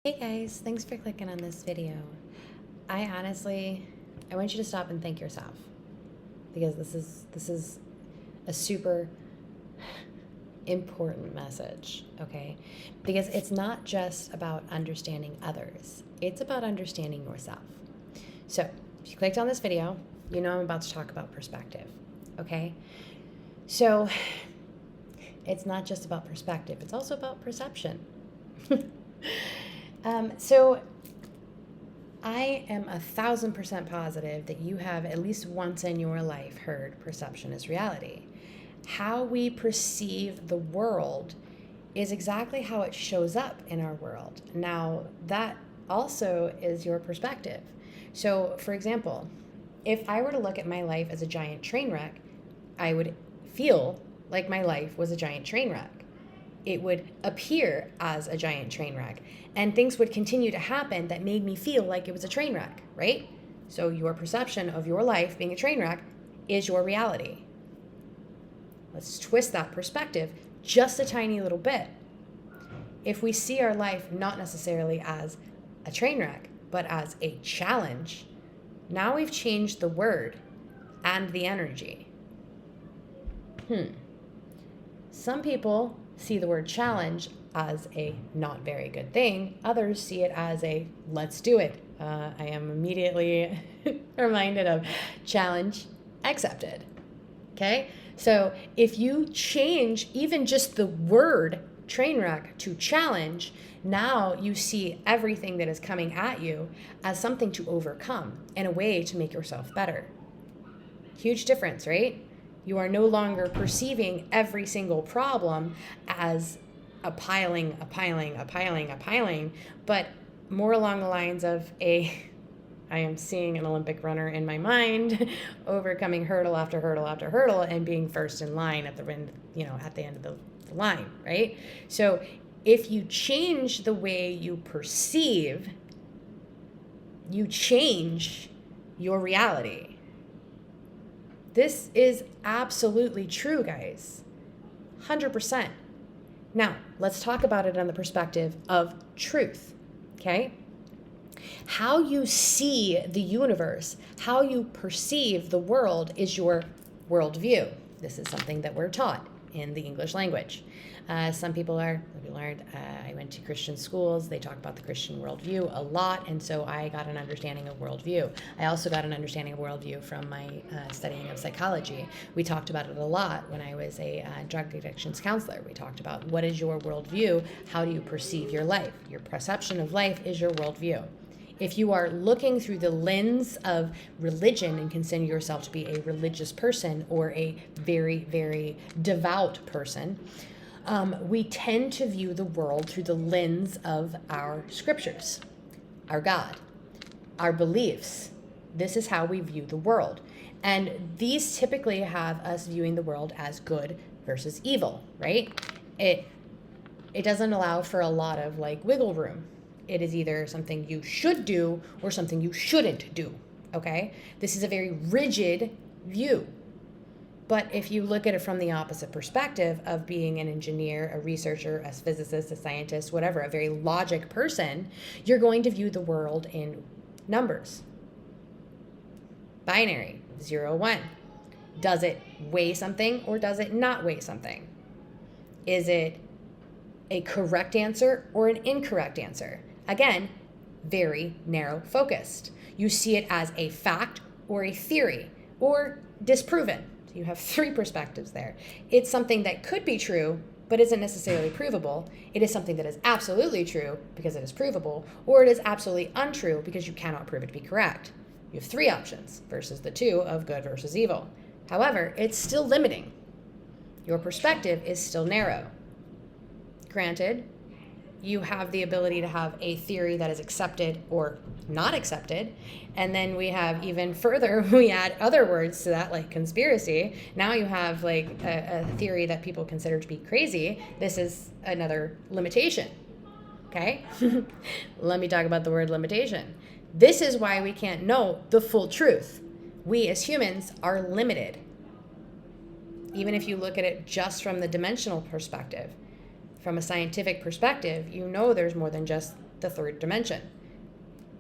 Hey guys, thanks for clicking on this video. I want you to stop and thank yourself because this is a super important message, okay? Because it's not just about understanding others. It's about understanding yourself. So, if you clicked on this video, you know I'm about to talk about perspective, okay? So, it's not just about perspective, it's also about perception. So I am 1,000% positive that you have at least once in your life heard perception is reality. How we perceive the world is exactly how it shows up in our world. Now, that also is your perspective. So, for example, if I were to look at my life as a giant train wreck, I would feel like my life was a giant train wreck. It would appear as a giant train wreck, and things would continue to happen that made me feel like it was a train wreck, right? So your perception of your life being a train wreck is your reality. Let's twist that perspective just a tiny little bit. If we see our life not necessarily as a train wreck, but as a challenge, now we've changed the word and the energy. Some people see the word challenge as a not very good thing. Others see it as a let's do it. I am immediately reminded of challenge accepted. Okay? So if you change even just the word train wreck to challenge, now you see everything that is coming at you as something to overcome and a way to make yourself better. Huge difference, right? You are no longer perceiving every single problem as a piling, but more along the lines of I am seeing an Olympic runner in my mind overcoming hurdle after hurdle after hurdle and being first in line at the end of the line, right? So if you change the way you perceive, you change your reality. This is absolutely true, guys. 100%. Now, let's talk about it on the perspective of truth, okay? How you see the universe, how you perceive the world is your worldview. This is something that we're taught in the English language. Some people aren't. I went to Christian schools. They talk about the Christian worldview a lot, and so I got an understanding of worldview. I also got an understanding of worldview from my studying of psychology. We talked about it a lot when I was a drug addictions counselor. We talked about what is your worldview? How do you perceive your life? Your perception of life is your worldview. If you are looking through the lens of religion and consider yourself to be a religious person or a very, very devout person, we tend to view the world through the lens of our scriptures, our God, our beliefs. This is how we view the world. And these typically have us viewing the world as good versus evil, right? It doesn't allow for a lot of wiggle room. It is either something you should do or something you shouldn't do, okay? This is a very rigid view. But if you look at it from the opposite perspective of being an engineer, a researcher, a physicist, a scientist, whatever, a very logic person, you're going to view the world in numbers. Binary, 0, 1. Does it weigh something or does it not weigh something? Is it a correct answer or an incorrect answer? Again, very narrow focused. You see it as a fact or a theory or disproven. You have 3 perspectives there. It's something that could be true, but isn't necessarily provable. It is something that is absolutely true because it is provable, or it is absolutely untrue because you cannot prove it to be correct. You have 3 options versus the 2 of good versus evil. However, it's still limiting. Your perspective is still narrow. Granted, you have the ability to have a theory that is accepted or not accepted. And then we have even further, we add other words to that, like conspiracy. Now you have a theory that people consider to be crazy. This is another limitation. Okay? Let me talk about the word limitation. This is why we can't know the full truth. We as humans are limited. Even if you look at it just from the dimensional perspective. From a scientific perspective, you know there's more than just the third dimension.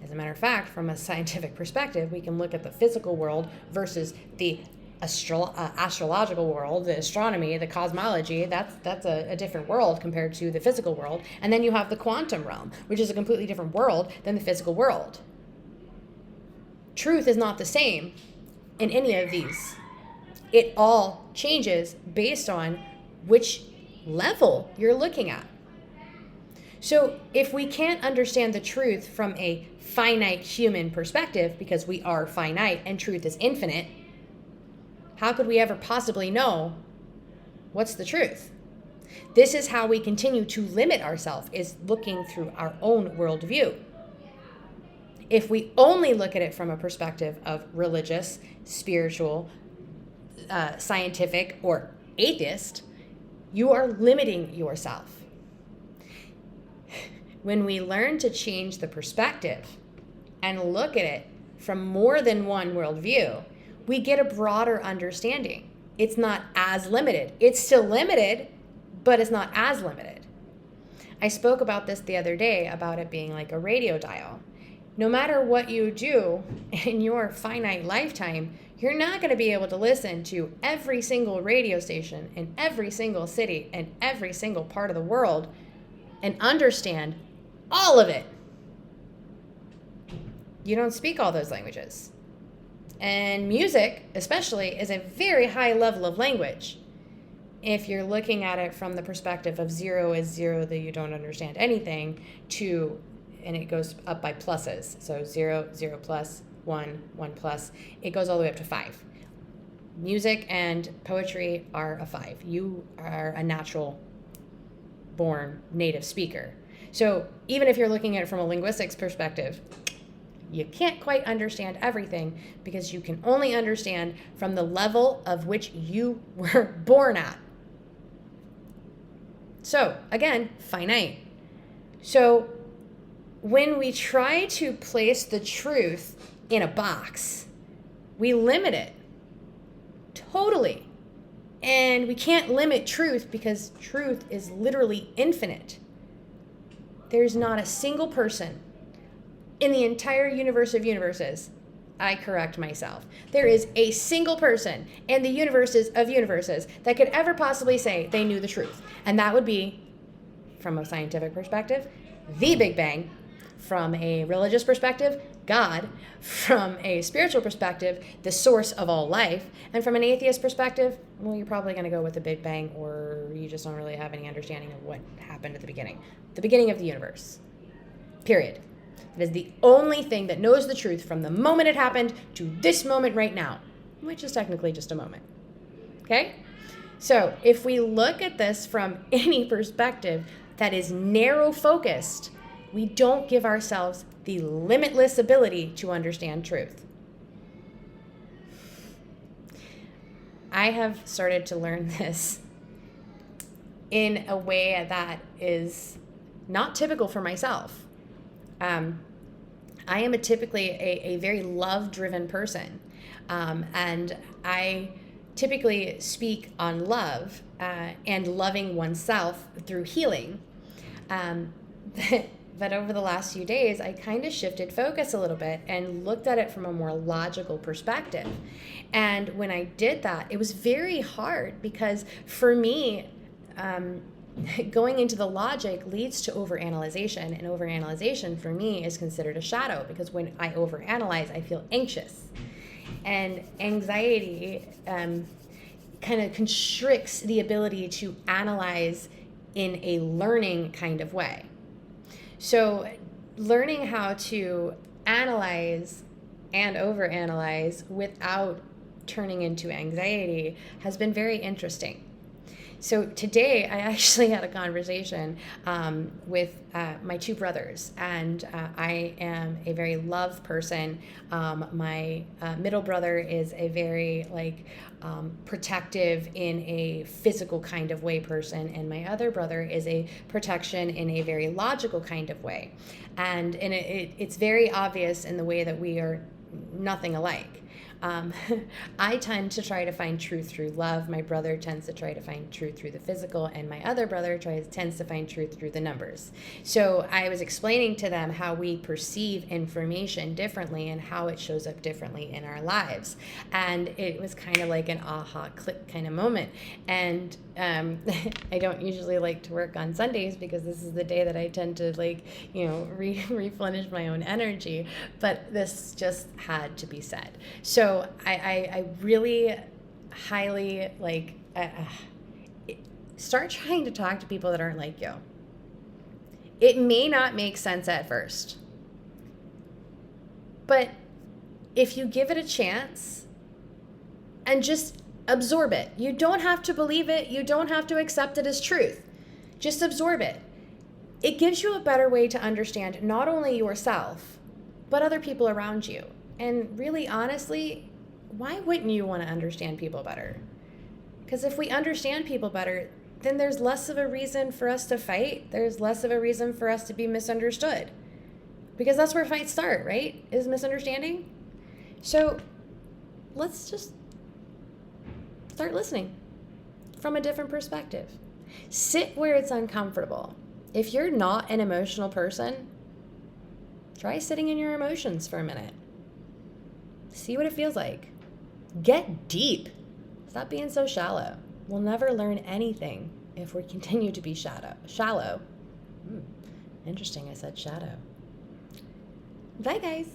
As a matter of fact, from a scientific perspective, we can look at the physical world versus the astrological world, the astronomy, the cosmology. That's a different world compared to the physical world. And then you have the quantum realm, which is a completely different world than the physical world. Truth is not the same in any of these. It all changes based on which level you're looking at. So if we can't understand the truth from a finite human perspective, because we are finite and truth is infinite, how could we ever possibly know what's the truth? This is how we continue to limit ourselves, is looking through our own worldview. If we only look at it from a perspective of religious, spiritual, scientific, or atheist, you are limiting yourself. When we learn to change the perspective and look at it from more than one worldview, we get a broader understanding. It's not as limited. It's still limited, but it's not as limited. I spoke about this the other day, about it being like a radio dial. No matter what you do in your finite lifetime, you're not going to be able to listen to every single radio station in every single city and every single part of the world and understand all of it. You don't speak all those languages. And music, especially, is a very high level of language. If you're looking at it from the perspective of 0 is 0, that you don't understand anything, to, and it goes up by pluses. So 0, 0 plus, 1, 1 plus. It goes all the way up to 5. Music and poetry are a 5. You are a natural born native speaker. So even if you're looking at it from a linguistics perspective, you can't quite understand everything, because you can only understand from the level of which you were born at. So again, finite. So when we try to place the truth in a box, we limit it totally. And we can't limit truth, because truth is literally infinite. There's not a single person in the entire universe of universes, I correct myself, there is a single person in the universes of universes that could ever possibly say they knew the truth. And that would be, from a scientific perspective, the Big Bang. From a religious perspective, God. From a spiritual perspective, the source of all life. And from an atheist perspective, well, you're probably going to go with the Big Bang, or you just don't really have any understanding of what happened at the beginning. The beginning of the universe. Period. It is the only thing that knows the truth from the moment it happened to this moment right now, which is technically just a moment. Okay? So if we look at this from any perspective that is narrow focused, we don't give ourselves the limitless ability to understand truth. I have started to learn this in a way that is not typical for myself. I am typically a very love-driven person, and I typically speak on love and loving oneself through healing. But over the last few days, I kind of shifted focus a little bit and looked at it from a more logical perspective. And when I did that, it was very hard, because for me, going into the logic leads to overanalyzation, and overanalyzation for me is considered a shadow, because when I overanalyze, I feel anxious. And anxiety kind of constricts the ability to analyze in a learning kind of way. So learning how to analyze and overanalyze without turning into anxiety has been very interesting. So today I actually had a conversation with my two brothers, and I am a very love person. My middle brother is a very protective in a physical kind of way person, and my other brother is a protection in a very logical kind of way. And it's very obvious in the way that we are nothing alike. I tend to try to find truth through love. My brother tends to try to find truth through the physical, and my other brother tends to find truth through the numbers. So I was explaining to them how we perceive information differently and how it shows up differently in our lives. And it was kind of like an aha click kind of moment. And I don't usually like to work on Sundays because this is the day that I tend to replenish my own energy, but this just had to be said. So I really highly start trying to talk to people that aren't like you. It may not make sense at first, but if you give it a chance and just absorb it, you don't have to believe it, you don't have to accept it as truth. Just absorb it. It gives you a better way to understand not only yourself, but other people around you. And really, honestly, why wouldn't you want to understand people better? Because if we understand people better, then there's less of a reason for us to fight. There's less of a reason for us to be misunderstood. Because that's where fights start, right? Is misunderstanding. So let's just start listening from a different perspective. Sit where it's uncomfortable. If you're not an emotional person, try sitting in your emotions for a minute. See what it feels like. Get deep. Stop being so shallow. We'll never learn anything if we continue to be shallow. Interesting, I said shadow. Bye, guys.